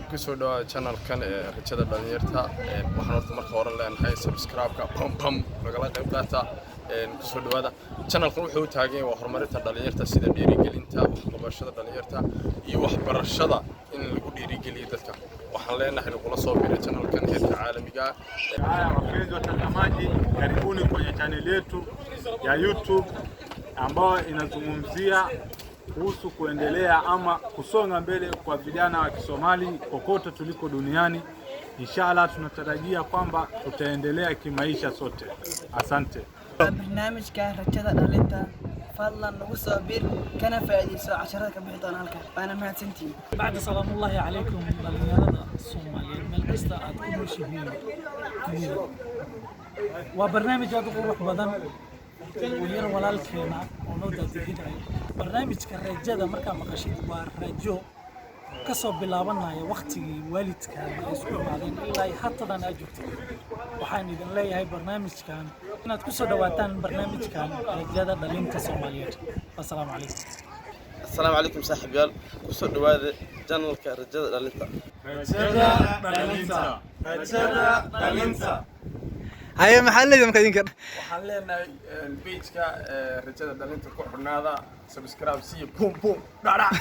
kusoo dhawaada channelkan rajada dhalinyarta waxaan horta marka hore leenahay subscribe-ka pam nagala qayb qaata kusoo dhawaada channelkan wuxuu taagan yahay horumarinta dhalinyarta sida dhiirigelinta waxbarashada dhalinyarta iyo waxbarashada in lagu dhiirigeliyo dadka waxaan leenahay kula soo biiray channelkan heerka caalamiga wapenzi watazamaji, karibuni kwenye channel yetu ya YouTube ambayo inazungumzia kuhusu kuendelea ama kusonga mbele kwa vijana wa Kisomali kokote tuliko duniani. Inshallah tunatarajia kwamba tutaendelea kimaisha sote. Asante. barnaamijka rajada dhalinta fadlan nagu soo bir kana faa'iideyso casharada ka bixi doona halka waana mahadsantiin. بعد سلام الله عليكم dhalinyarada Soomaaliyeed meel kasta aad ku nooshihiin waa barnaamij aad u qurux badan oo yar walaalkeena oo noo daadiyay barnaamijka rajada marka maqashid waa rajo ka soo bilaabanaya waqtigii waalidkaaga ay isku imaadeen ilaa haatan aad joogtid waxaan idin leeyahay barnaamijkan inaad ku soo dhawaataan barnaamijkan rajada dhalinta Soomaaliyeed. Assalaamu calaykum. السلام عليكم صاحب يال كسر دواد جنرال كرجال دالنتا هاي محل يوم كذين كده waxaan leenahay page-ka rajada dhalinta ku xirnaada subscribe si boom dhac